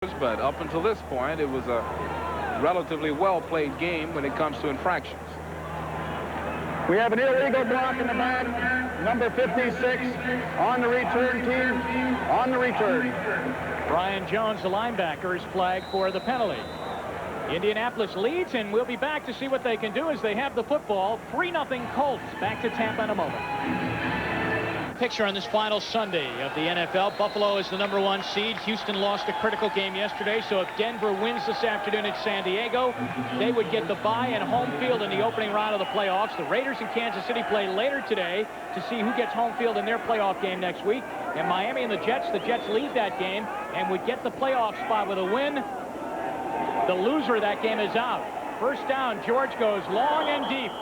But up until this point, it was a relatively well-played game when it comes to infractions. We have an illegal block in the back, number 56, on the return team, on the return. Brian Jones, the linebacker, is flagged for the penalty. Indianapolis leads, and we'll be back to see what they can do as they have the football. 3-0 Colts. Back to Tampa in a moment. Picture on this final Sunday of the NFL. Buffalo is the #1 seed. Houston lost a critical game yesterday, so if Denver wins this afternoon at San Diego, they would get the bye and home field in the opening round of the playoffs. The Raiders and Kansas City play later today to see who gets home field in their playoff game next week. And Miami and the Jets lead that game and would get the playoff spot with a win. The loser of that game is out. First down, George goes long and deep,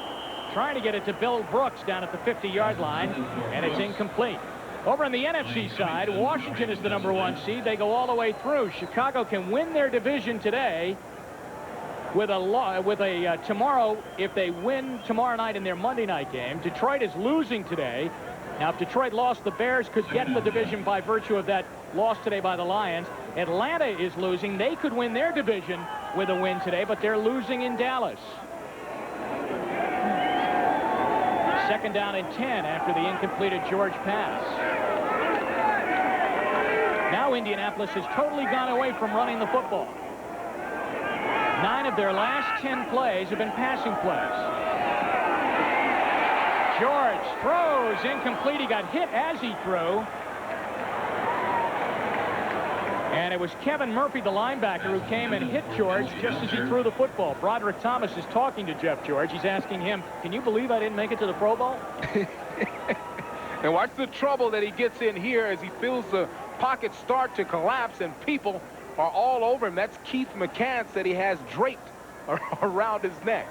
trying to get it to Bill Brooks down at the 50-yard line, and it's incomplete. Over on the NFC side, Washington is the #1 seed. They go all the way through. Chicago can win their division today with a tomorrow. If they win tomorrow night in their Monday night game, Detroit is losing today. Now, if Detroit lost, the Bears could get the division by virtue of that loss today by the Lions. Atlanta is losing. They could win their division with a win today, but they're losing in Dallas. Second down and 10 after the incompleted George pass. Now Indianapolis has totally gone away from running the football. 9 of their last 10 plays have been passing plays. George throws incomplete. He got hit as he threw. And it was Kevin Murphy, the linebacker, who came and hit George just as he threw the football. Broderick Thomas is talking to Jeff George. He's asking him, can you believe I didn't make it to the Pro Bowl? And watch the trouble that he gets in here as he feels the pocket start to collapse and people are all over him. That's Keith McCants that he has draped around his neck.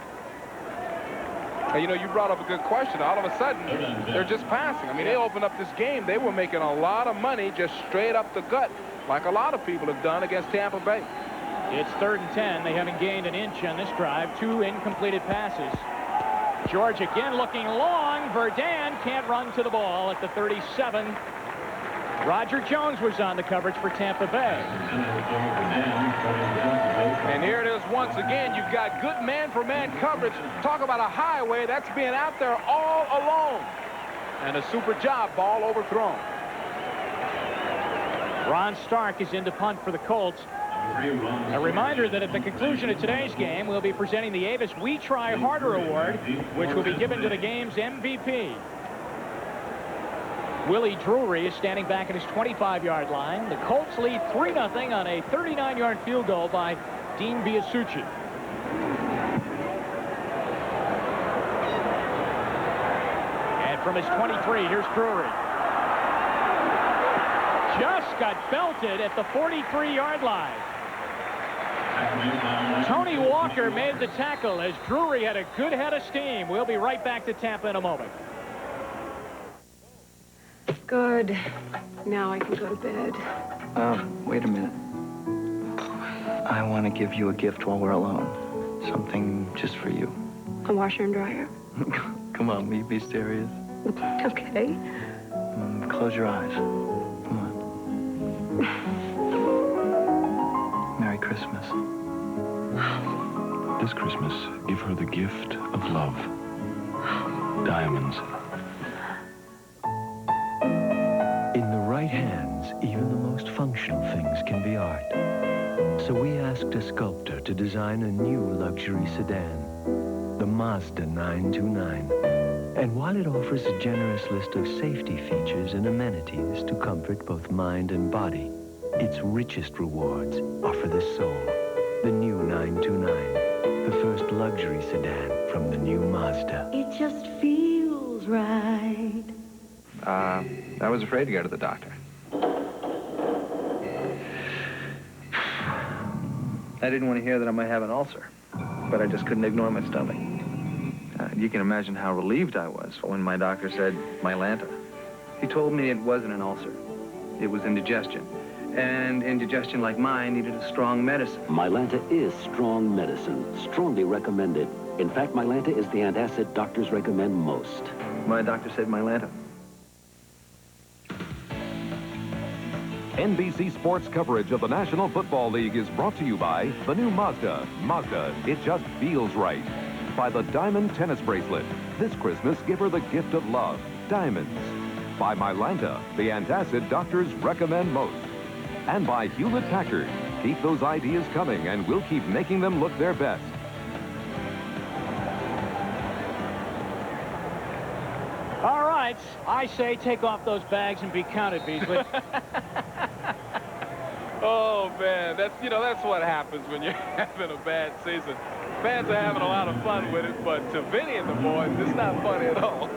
And, you know, you brought up a good question. All of a sudden, they're just passing. I mean, they opened up this game. They were making a lot of money just straight up the gut, like a lot of people have done against Tampa Bay. It's 3rd and 10. They haven't gained an inch on this drive. 2 incompleted passes. George again looking long. Verdun can't run to the ball at the 37. Roger Jones was on the coverage for Tampa Bay. And here it is once again. You've got good man-for-man coverage. Talk about a highway. That's being out there all alone. And a super job. Ball overthrown. Ron Stark is in to punt for the Colts. A reminder that at the conclusion of today's game, we'll be presenting the Avis We Try Harder Award, which will be given to the game's MVP. Willie Drury is standing back at his 25-yard line. The Colts lead 3-0 on a 39-yard field goal by Dean Biasucci. And from his 23, here's Drury. Just got belted at the 43-yard line. Tony Walker made the tackle as Drury had a good head of steam. We'll be right back to Tampa in a moment. Good. Now I can go to bed. Wait a minute. I want to give you a gift while we're alone. Something just for you. A washer and dryer. Come on, be serious. Okay. Close your eyes. Come on. Merry Christmas. This Christmas, give her the gift of love. Diamonds. In the right hands, even the most functional things can be art. So we asked a sculptor to design a new luxury sedan, the Mazda 929. And while it offers a generous list of safety features and amenities to comfort both mind and body, its richest rewards are for the soul. The new 929, the first luxury sedan from the new Mazda. It just feels right. I was afraid to go to the doctor. I didn't want to hear that I might have an ulcer, but I just couldn't ignore my stomach. You can imagine how relieved I was when my doctor said Mylanta. He told me it wasn't an ulcer. It was indigestion. And indigestion like mine needed a strong medicine. Mylanta is strong medicine, strongly recommended. In fact, Mylanta is the antacid doctors recommend most. My doctor said Mylanta. NBC Sports coverage of the National Football League is brought to you by the new Mazda. Mazda, it just feels right. By the Diamond Tennis Bracelet. This Christmas, give her the gift of love. Diamonds. By Mylanta, the antacid doctors recommend most. And by Hewlett-Packard. Keep those ideas coming, and we'll keep making them look their best. All right, I say take off those bags and be counted, Beasley. Oh, man, that's what happens when you're having a bad season. Fans are having a lot of fun with it, but to Vinny and the boys, it's not funny at all.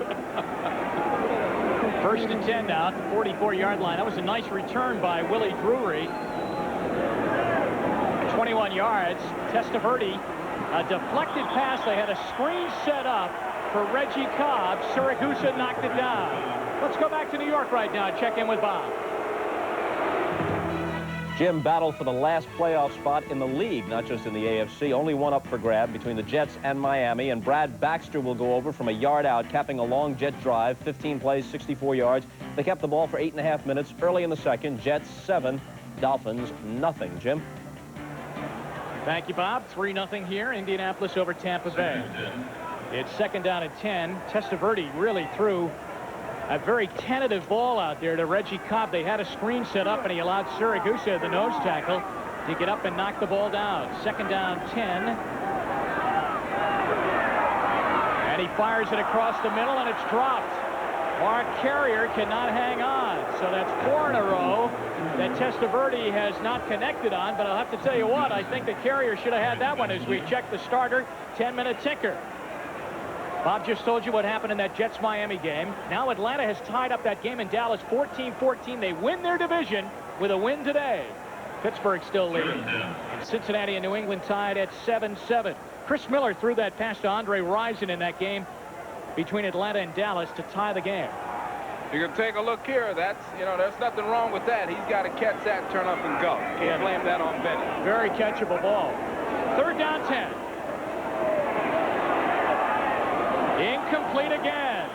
First and 10 now at the 44-yard line. That was a nice return by Willie Drury. 21 yards. Testaverde, a deflected pass. They had a screen set up for Reggie Cobb. Siragusa knocked it down. Let's go back to New York right now and check in with Bob. Jim battled for the last playoff spot in the league, not just in the AFC. Only one up for grab between the Jets and Miami. And Brad Baxter will go over from a yard out, capping a long Jet drive. 15 plays, 64 yards. They kept the ball for 8.5 minutes early in the second. Jets 7, Dolphins nothing. Jim? Thank you, Bob. 3-0 here. Indianapolis over Tampa Bay. It's second down and 10. Testaverde really threw a very tentative ball out there to Reggie Cobb. They had a screen set up, and he allowed Siragusa, the nose tackle, to get up and knock the ball down. Second down, 10. And he fires it across the middle, and it's dropped. Mark Carrier cannot hang on. So that's 4 in a row that Testaverde has not connected on. But I'll have to tell you what, I think that Carrier should have had that one as we check the starter 10-minute ticker. Bob just told you what happened in that Jets-Miami game. Now Atlanta has tied up that game in Dallas 14-14. They win their division with a win today. Pittsburgh still leading. And Cincinnati and New England tied at 7-7. Chris Miller threw that pass to Andre Rison in that game between Atlanta and Dallas to tie the game. You can take a look here. That's, there's nothing wrong with that. He's got to catch that, turn up and go. Can't blame that on Benny. Very catchable ball. Third down, 10. Incomplete again.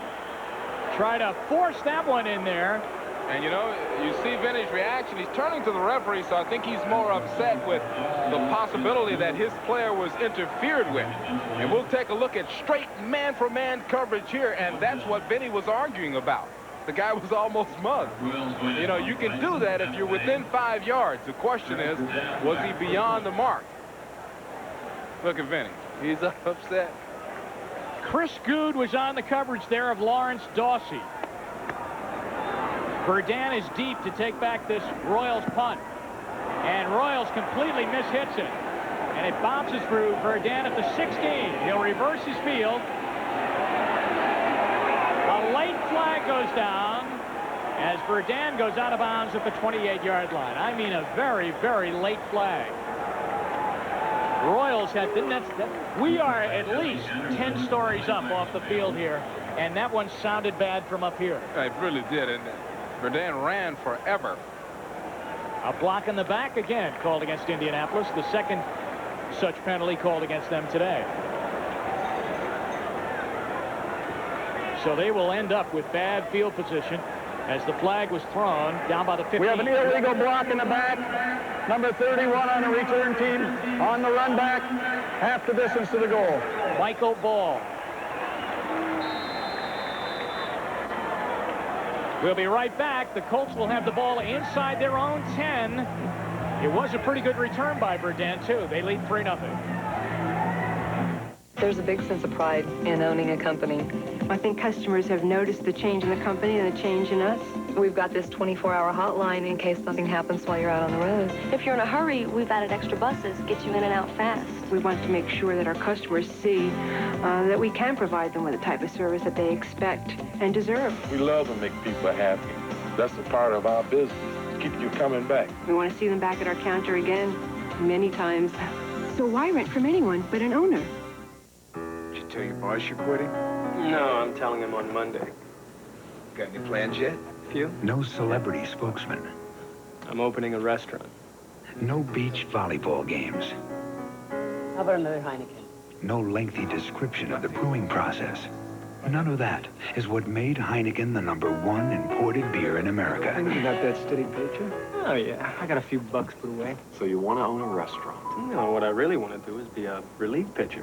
Try to force that one in there. And you see Vinny's reaction. He's turning to the referee, so I think he's more upset with the possibility that his player was interfered with. And we'll take a look at straight man-for-man coverage here, and that's what Vinny was arguing about. The guy was almost mugged. You can do that if you're within 5 yards. The question is, was he beyond the mark? Look at Vinny. He's upset. Chris Good was on the coverage there of Lawrence Dawsey. Verdun is deep to take back this Royals punt. And Royals completely mishits it. And it bounces through Verdun at the 16. He'll reverse his field. A late flag goes down as Verdun goes out of bounds at the 28-yard line. I mean, a very, very late flag. Royals had, we are at least 10 stories up off the field here, and that one sounded bad from up here. It really did, and Verdun ran forever. A block in the back again called against Indianapolis, the second such penalty called against them today. So they will end up with bad field position as the flag was thrown down by the 15. We have an illegal block in the back. Number 31 on the return team. On the run back. Half the distance to the goal. Michael Ball. We'll be right back. The Colts will have the ball inside their own 10. It was a pretty good return by Verdun, too. They lead 3-0. There's a big sense of pride in owning a company. I think customers have noticed the change in the company and the change in us. We've got this 24-hour hotline in case something happens while you're out on the road. If you're in a hurry, we've added extra buses, get you in and out fast. We want to make sure that our customers see that we can provide them with the type of service that they expect and deserve. We love to make people happy. That's a part of our business. Keep you coming back. We want to see them back at our counter again many times. So why rent from anyone but an owner? Did you tell your boss you're quitting? No, I'm telling him on Monday. Got any plans yet? Few? No celebrity spokesman. I'm opening a restaurant. No beach volleyball games. How about another Heineken? No lengthy description of the brewing process. None of that is what made Heineken the #1 imported beer in America. You got that steady paycheck? Oh, yeah. I got a few bucks put away. So you want to own a restaurant? No, what I really want to do is be a relief pitcher.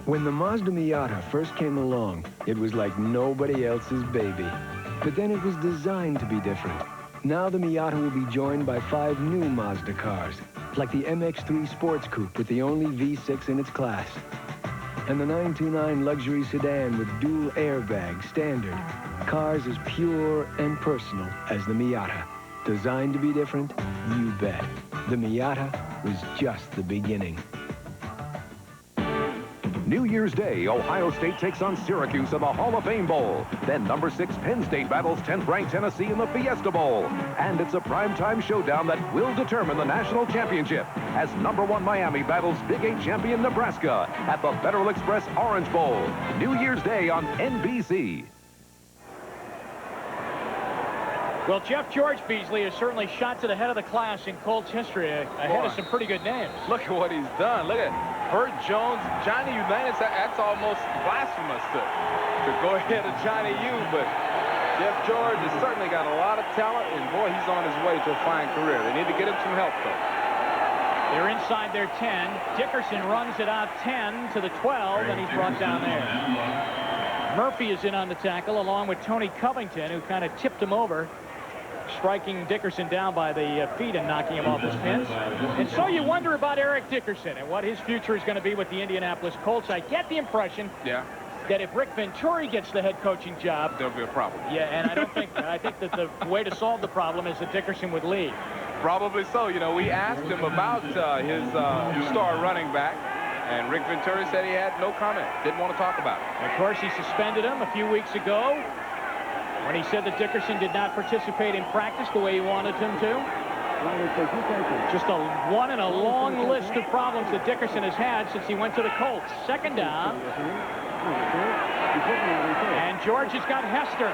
When the Mazda Miata first came along, it was like nobody else's baby. But then it was designed to be different. Now the Miata will be joined by 5 new Mazda cars, like the MX-3 Sports Coupe with the only V6 in its class, and the 929 luxury sedan with dual airbags standard. Cars as pure and personal as the Miata. Designed to be different? You bet. The Miata was just the beginning. New Year's Day, Ohio State takes on Syracuse in the Hall of Fame Bowl. Then number 6 Penn State battles 10th-ranked Tennessee in the Fiesta Bowl. And it's a primetime showdown that will determine the national championship as number 1 Miami battles Big 8 champion Nebraska at the Federal Express Orange Bowl. New Year's Day on NBC. Well, Jeff George Beasley has certainly shot to the head of the class in Colts history, ahead of some pretty good names. Look at what he's done. Look at Burt Jones, Johnny Unitas. That's almost blasphemous to go ahead of Johnny U. But Jeff George has certainly got a lot of talent, and boy, he's on his way to a fine career. They need to get him some help, though. They're inside their 10. Dickerson runs it out 10 to the 12, and he's brought down there. Murphy is in on the tackle, along with Tony Covington, who kind of tipped him over, striking Dickerson down by the feet and knocking him off his pins. And so you wonder about Eric Dickerson and what his future is going to be with the Indianapolis Colts. I get the impression that if Rick Venturi gets the head coaching job, there'll be a problem. Yeah, and I think that the way to solve the problem is that Dickerson would leave. Probably so. You know, we asked him about his star running back, and Rick Venturi said he had no comment, didn't want to talk about it. Of course, he suspended him a few weeks ago when he said that Dickerson did not participate in practice the way he wanted him to. Just one in a long list of problems that Dickerson has had since he went to the Colts. Second down. And George has got Hester.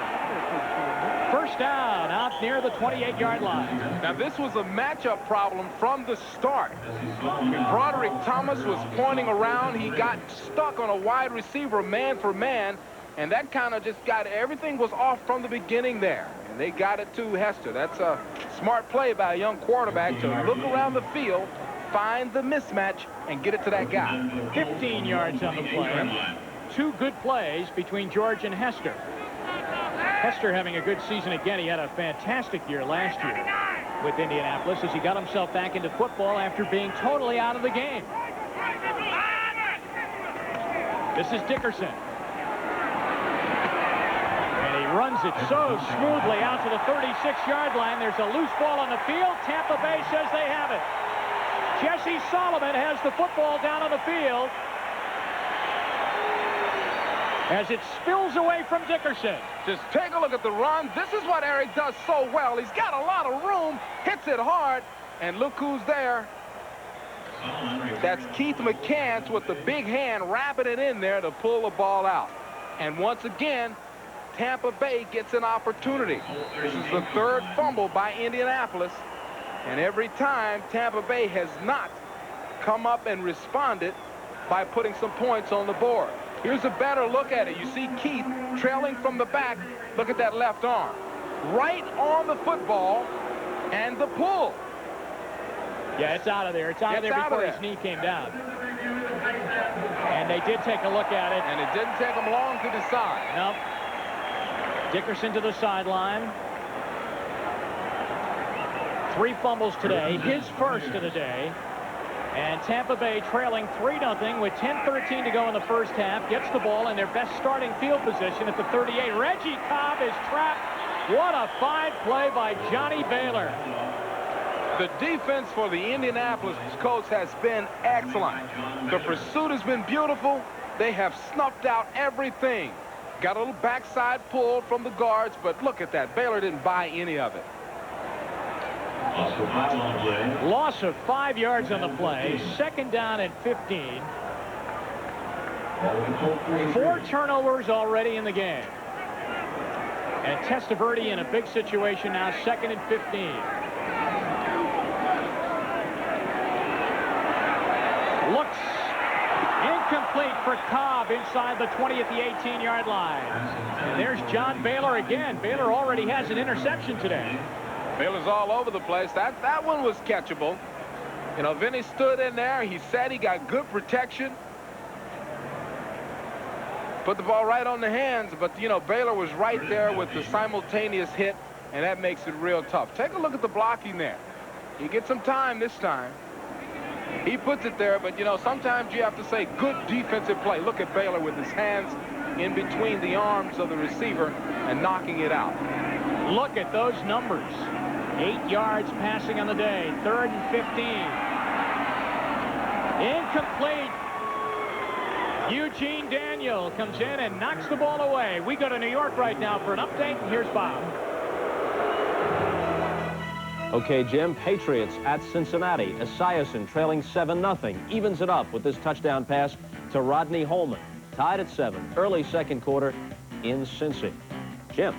First down out near the 28-yard line. Now, this was a matchup problem from the start. Broderick Thomas was pointing around. He got stuck on a wide receiver, man for man. And that kind of just got, everything was off from the beginning there. And they got it to Hester. That's a smart play by a young quarterback to look around the field, find the mismatch, and get it to that guy. 15 yards on the play. 2 good plays between George and Hester. Hester having a good season again. He had a fantastic year last year with Indianapolis as he got himself back into football after being totally out of the game. This is Dickerson. Runs it so smoothly out to the 36-yard line. There's a loose ball on the field. Tampa Bay says they have it. Jesse Solomon has the football down on the field as it spills away from Dickerson. Just take a look at the run. This is what Eric does so well. He's got a lot of room, hits it hard, and look who's there. That's Keith McCants with the big hand wrapping it in there to pull the ball out. And once again, Tampa Bay gets an opportunity. This is the 3rd fumble by Indianapolis, and every time Tampa Bay has not come up and responded by putting some points on the board. Here's a better look at it. You see Keith trailing from the back. Look at that left arm. Right on the football and the pull. Yeah, it's out of there. It's out of there before his knee came down. And they did take a look at it. And it didn't take them long to decide. Nope. Dickerson to the sideline. 3 fumbles today, his first of the day. And Tampa Bay trailing 3-0 with 10:13 to go in the first half. Gets the ball in their best starting field position at the 38. Reggie Cobb is trapped. What a fine play by Johnny Baylor. The defense for the Indianapolis Colts has been excellent. The pursuit has been beautiful. They have snuffed out everything. Got a little backside pull from the guards, but look at that. Baylor didn't buy any of it. Loss of 5 yards on the play. Second down and 15. 4 turnovers already in the game. And Testaverde in a big situation now, 2nd and 15. Looks incomplete. for Cobb inside the 20 at the 18-yard line. And there's John Baylor again. Baylor already has an interception today. Baylor's all over the place. That one was catchable. You know, Vinny stood in there. He said he got good protection. Put the ball right on the hands, but, you know, Baylor was right there with the simultaneous hit, and that makes it real tough. Take a look at the blocking there. You get some time this time. He puts it there, but, you know, sometimes you have to say good defensive play. Look at Baylor with his hands in between the arms of the receiver and knocking it out. Look at those numbers. 8 yards passing on the day. 3rd and 15. Incomplete. Eugene Daniel comes in and knocks the ball away. We go to New York right now for an update. Here's Bob. Okay, Jim, Patriots at Cincinnati. Esiason trailing 7-0. Evens it up with this touchdown pass to Rodney Holman. Tied at 7. Early second quarter in Cincy. Jim.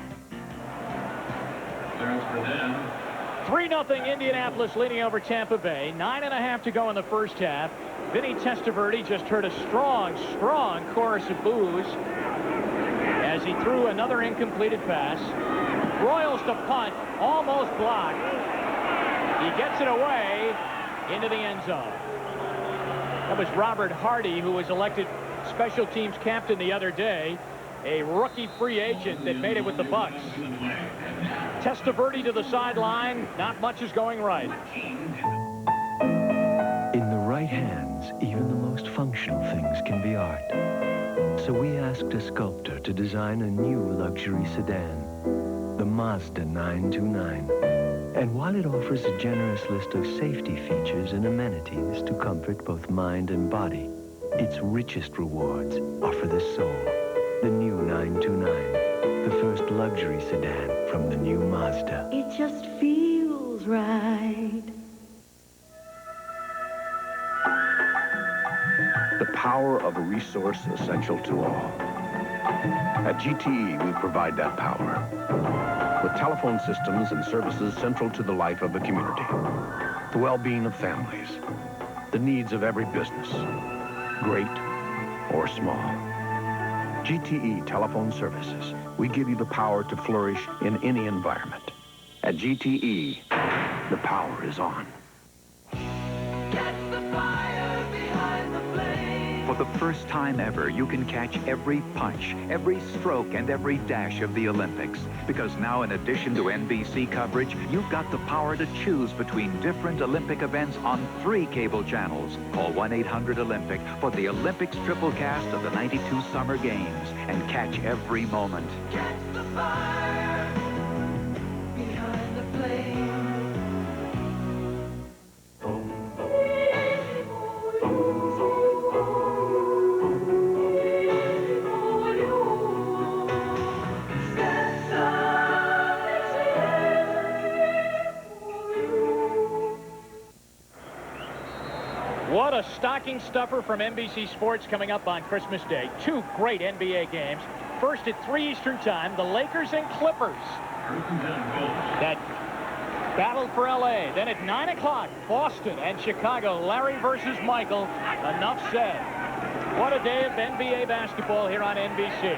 3-0 Indianapolis leading over Tampa Bay. 9.5 to go in the first half. Vinny Testaverde just heard a strong, strong chorus of boos as he threw another incompleted pass. Royals to punt, almost blocked. He gets it away into the end zone. That was Robert Hardy, who was elected special teams captain the other day, a rookie free agent that made it with the Bucks. Testaverde to the sideline. Not much is going right. In the right hands, even the most functional things can be art. So we asked a sculptor to design a new luxury sedan, the Mazda 929. And while it offers a generous list of safety features and amenities to comfort both mind and body, its richest rewards are for the soul. The new 929, the first luxury sedan from the new Mazda. It just feels right. The power of a resource essential to all. At GTE, we provide that power. With telephone systems and services central to the life of a community. The well-being of families. The needs of every business. Great or small. GTE Telephone Services. We give you the power to flourish in any environment. At GTE, the power is on. For the first time ever, you can catch every punch, every stroke, and every dash of the Olympics. Because now, in addition to NBC coverage, you've got the power to choose between different Olympic events on 3 cable channels. Call 1-800-OLYMPIC for the Olympics triple cast of the '92 Summer Games and catch every moment. Catch the fire behind the flame. What a stocking stuffer from NBC Sports coming up on Christmas Day. 2 great NBA games. First at 3 Eastern Time, the Lakers and Clippers. That battle for LA. Then at 9 o'clock, Boston and Chicago. Larry versus Michael. Enough said. What a day of NBA basketball here on NBC.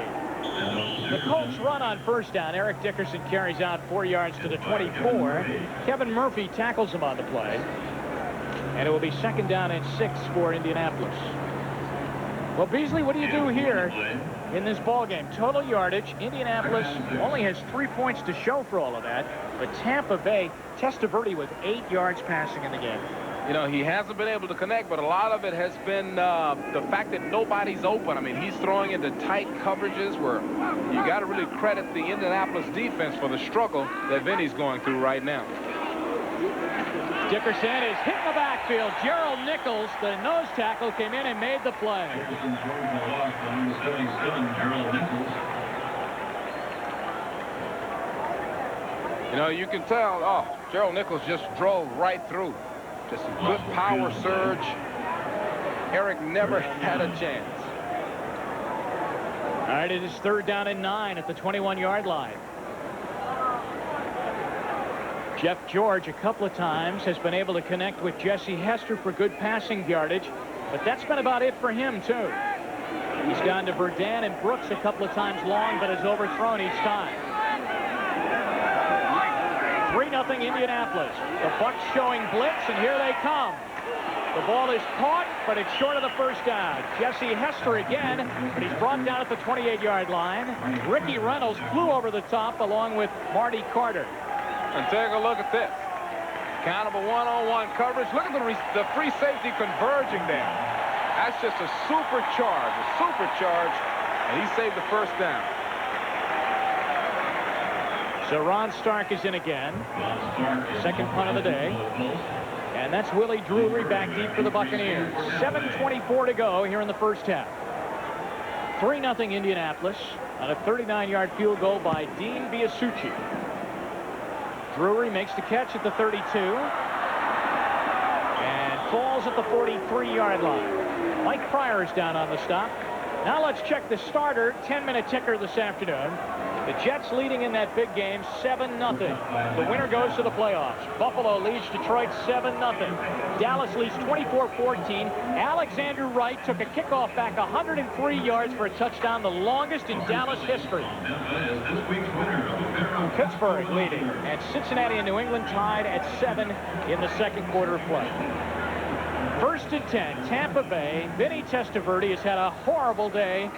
The Colts run on first down. Eric Dickerson carries out 4 yards to the 24. Kevin Murphy tackles him on the play. And it will be 2nd down and 6 for Indianapolis. Well, Beasley, what do you do here in this ball game? Total yardage. Indianapolis only has 3 points to show for all of that. But Tampa Bay, Testaverde with 8 yards passing in the game. You know, he hasn't been able to connect, but a lot of it has been the fact that nobody's open. I mean, he's throwing into tight coverages where you got to really credit the Indianapolis defense for the struggle that Vinny's going through right now. Dickerson is hit in the backfield. Gerald Nichols, the nose tackle, came in and made the play. You know, you can tell, Gerald Nichols just drove right through. Just a good power surge. Eric never had a chance. All right, it is 3rd down and 9 at the 21-yard line. Jeff George a couple of times has been able to connect with Jesse Hester for good passing yardage, but that's been about it for him, too. He's gone to Verdun and Brooks a couple of times long, but is overthrown each time. 3-0 Indianapolis. The Bucks showing blitz, and here they come. The ball is caught, but it's short of the first down. Jesse Hester again, but he's brought down at the 28-yard line. Ricky Reynolds flew over the top along with Marty Carter. And take a look at this. Kind of a one-on-one coverage. Look at the free safety converging there. That's just a supercharge, and he saved the first down. So Ron Stark is in again. Second punt of the day. And that's Willie Drury back deep for the Buccaneers. 7:24 to go here in the first half. 3-0 Indianapolis on a 39-yard field goal by Dean Biasucci. Drury makes the catch at the 32 and falls at the 43-yard line. Mike Pryor's down on the stop. Now let's check the starter 10-minute ticker this afternoon. The Jets leading in that big game 7-0. The winner goes to the playoffs. Buffalo leads Detroit 7-0. Dallas leads 24-14. Alexander Wright took a kickoff back 103 yards for a touchdown, the longest in Dallas history. Pittsburgh leading, and Cincinnati and New England tied at 7 in the second quarter of play. First and 10, Tampa Bay. Vinny Testaverde has had a horrible day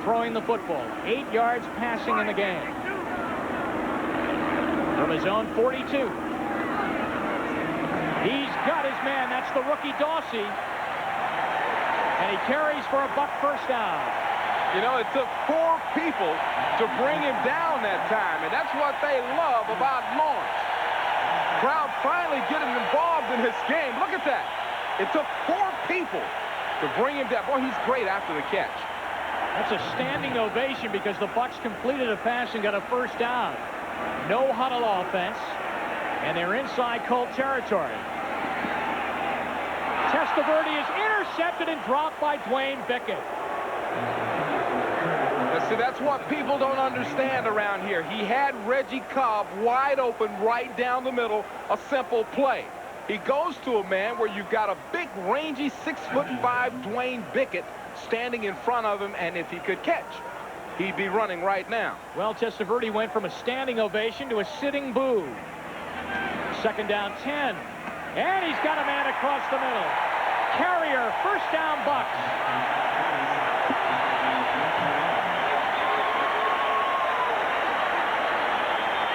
throwing the football. 8 yards passing in the game. From his own 42. He's got his man. That's the rookie Dawsey. And he carries for a Buck first down. You know, it took 4 people to bring him down that time, and that's what they love about Lawrence. Crowd finally getting involved in his game. Look at that. It took 4 people to bring him down. Boy, he's great after the catch. That's a standing ovation because the Bucks completed a pass and got a first down. No huddle offense, and they're inside Colt territory. Testaverde is intercepted and dropped by Dwayne Bickett. See, that's what people don't understand around here. He had Reggie Cobb wide open right down the middle, a simple play. He goes to a man where you've got a big, rangy 6'5" Dwayne Bickett standing in front of him, and if he could catch, he'd be running right now. Well, Testaverde went from a standing ovation to a sitting boo. Second down 10, and he's got a man across the middle. Carrier, first down Bucks.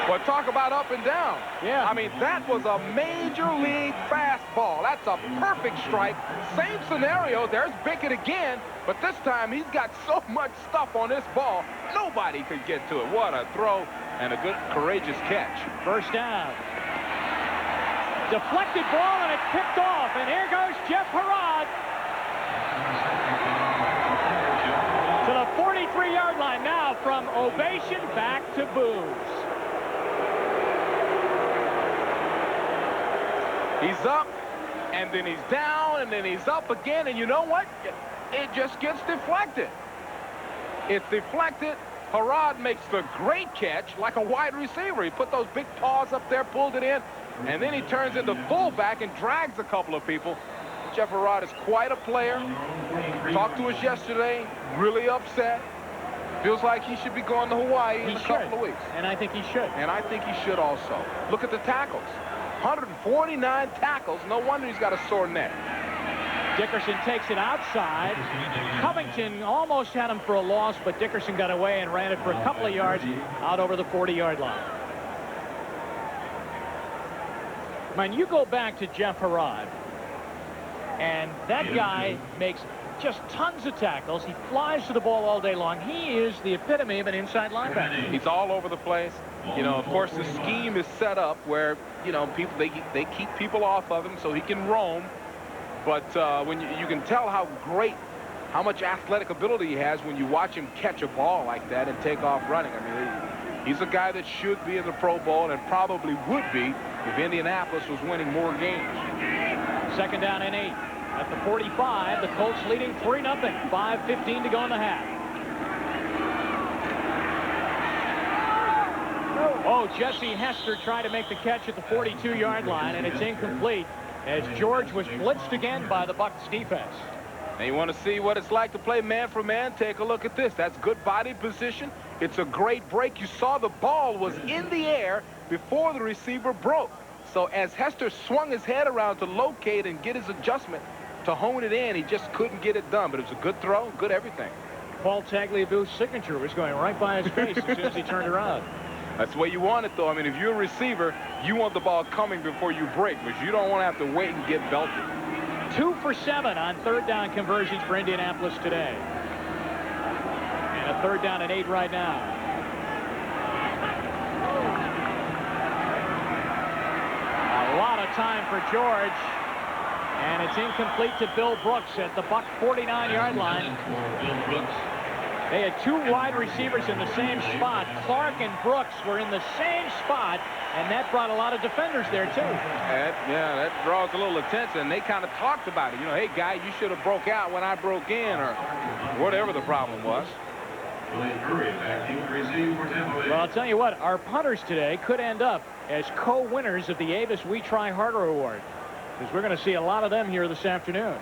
Well, talk about up and down. Yeah. I mean, that was a major league fastball. That's a perfect strike. Same scenario. There's Bickett again, but this time he's got so much stuff on this ball, nobody could get to it. What a throw and a good, courageous catch. First down. Deflected ball, and it's picked off, and here goes Jeff Herod to the 43-yard line. Now from ovation back to boos. He's up, and then he's down, and then he's up again, and you know what? It just gets deflected. It's deflected. Herod makes the great catch like a wide receiver. He put those big paws up there, pulled it in, and then he turns into fullback and drags a couple of people. Jeff Herod is quite a player. Talked to us yesterday, really upset. Feels like he should be going to Hawaii in a couple of weeks. And I think he should. And I think he should also. Look at the tackles. 149 tackles. No wonder he's got a sore neck. Dickerson takes it outside. Covington almost had him for a loss, but Dickerson got away and ran it for a couple of yards out over the 40-yard line. Man, you go back to Jeff Herod, and that guy makes just tons of tackles. He flies to the ball all day long. He is the epitome of an inside linebacker. He's all over the place. You know, of course, the scheme is set up where, you know, people they keep people off of him so he can roam. But when you can tell how much athletic ability he has when you watch him catch a ball like that and take off running. I mean, he's a guy that should be in the Pro Bowl and probably would be if Indianapolis was winning more games. Second down and 8. At the 45, the Colts leading 3-0. 5:15 to go in the half. Oh, Jesse Hester tried to make the catch at the 42-yard line, and it's incomplete as George was blitzed again by the Bucs defense. And you want to see what it's like to play man for man? Take a look at this. That's good body position. It's a great break. You saw the ball was in the air before the receiver broke. So as Hester swung his head around to locate and get his adjustment to hone it in, he just couldn't get it done. But it was a good throw, good everything. Paul Tagliabue's signature was going right by his face as soon as he turned around. That's the way you want it, though. I mean, if you're a receiver, you want the ball coming before you break, but you don't want to have to wait and get belted. 2 for 7 on third down conversions for Indianapolis today. And a third down and 8 right now. A lot of time for George. And it's incomplete to Bill Brooks at the Buck 49-yard line. They had 2 wide receivers in the same spot. Clark and Brooks were in the same spot, and that brought a lot of defenders there, too. Yeah, that draws a little attention. They kind of talked about it. You know, hey, guy, you should have broke out when I broke in, or whatever the problem was. Well, I'll tell you what, our punters today could end up as co-winners of the Avis We Try Harder Award, because we're going to see a lot of them here this afternoon.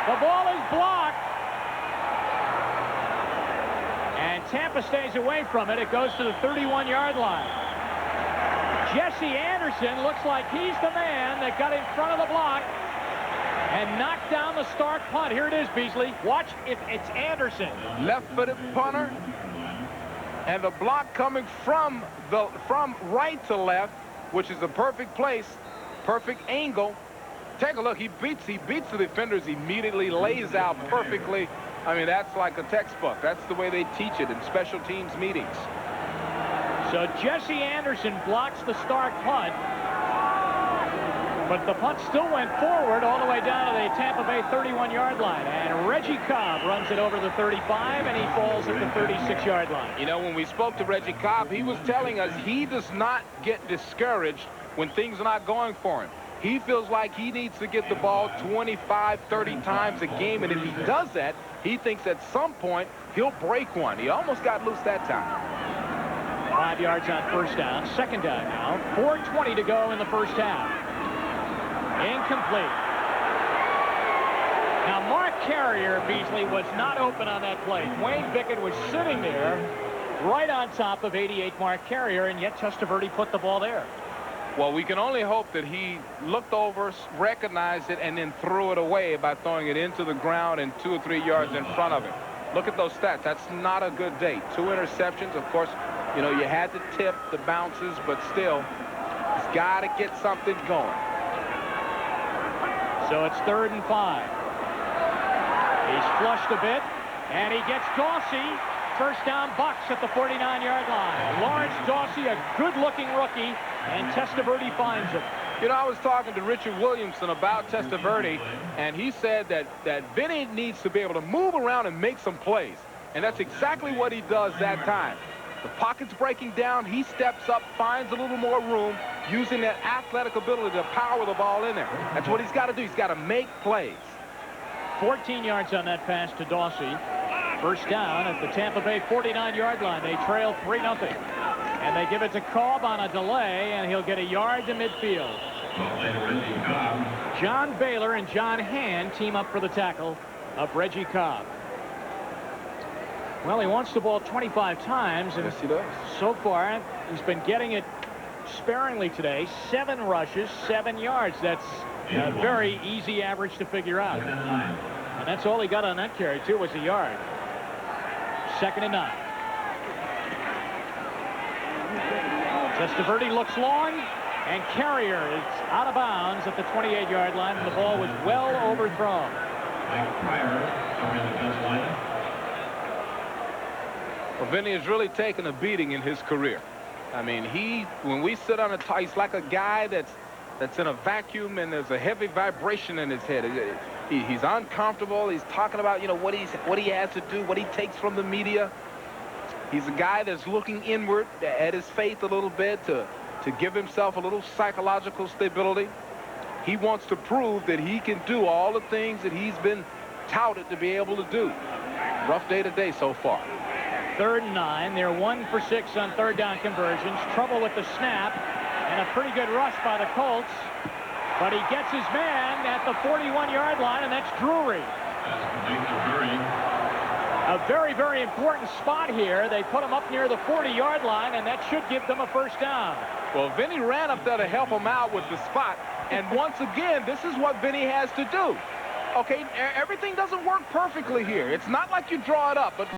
The ball is blocked. And Tampa stays away from it. It goes to the 31-yard line. Jesse Anderson looks like he's the man that got in front of the block and knocked down the Stark punt. Here it is, Beasley. Watch if it's Anderson. Left-footed punter. And the block coming from right to left, which is a perfect place, perfect angle. Take a look. He beats the defenders immediately, lays out perfectly. I mean, that's like a textbook. That's the way they teach it in special teams meetings. So Jesse Anderson blocks the Stark punt. But the punt still went forward all the way down to the Tampa Bay 31-yard line. And Reggie Cobb runs it over the 35, and he falls at the 36-yard line. You know, when we spoke to Reggie Cobb, he was telling us he does not get discouraged when things are not going for him. He feels like he needs to get the ball 25, 30 times a game, and if he does that, he thinks at some point he'll break one. He almost got loose that time. 5 yards on first down. Second down now. 4:20 to go in the first half. Incomplete. Now, Mark Carrier, Beasley, was not open on that play. Wayne Bickett was sitting there right on top of 88 Mark Carrier, and yet Testaverde put the ball there. Well, we can only hope that he looked over, recognized it, and then threw it away by throwing it into the ground and 2 or 3 yards in front of him. Look at those stats. That's not a good day. 2 interceptions. Of course, you know, you had to tip the bounces, but still, he's got to get something going. So it's 3rd and 5. He's flushed a bit, and he gets Dawsey. First down, Bucks at the 49-yard line. Lawrence Dawsey, a good-looking rookie, and Testaverde finds him. You know, I was talking to Richard Williamson about Testaverde, and he said that Vinny needs to be able to move around and make some plays. And that's exactly what he does that time. The pocket's breaking down. He steps up, finds a little more room, using that athletic ability to power the ball in there. That's what he's got to do. He's got to make plays. 14 yards on that pass to Dawsey. First down at the Tampa Bay 49-yard line. They trail 3-0. And they give it to Cobb on a delay, and he'll get a yard to midfield. John Baylor and John Hand team up for the tackle of Reggie Cobb. Well, he wants the ball 25 times, and yes, he does. So far, he's been getting it sparingly today. 7 rushes, 7 yards. That's a very easy average to figure out. And that's all he got on that carry, too, was a yard. 2nd and 9. Testaverde looks long, and Carrier is out of bounds at the 28-yard line, and the ball was well overthrown. Well, Vinny has really taken a beating in his career. I mean, when we sit on a tie, he's like a guy that's in a vacuum, and there's a heavy vibration in his head. He's uncomfortable. He's talking about, you know, what he has to do, what he takes from the media. He's a guy that's looking inward at his faith a little bit to give himself a little psychological stability. He wants to prove that he can do all the things that he's been touted to be able to do. Rough day today so far. 3rd and 9. They're 1 for 6 on 3rd down conversions. Trouble with the snap, and a pretty good rush by the Colts. But he gets his man at the 41-yard line, and that's Drury. A very, very important spot here. They put him up near the 40-yard line, and that should give them a first down. Well, Vinny ran up there to help him out with the spot. And once again, this is what Vinny has to do. Okay, everything doesn't work perfectly here. It's not like you draw it up, but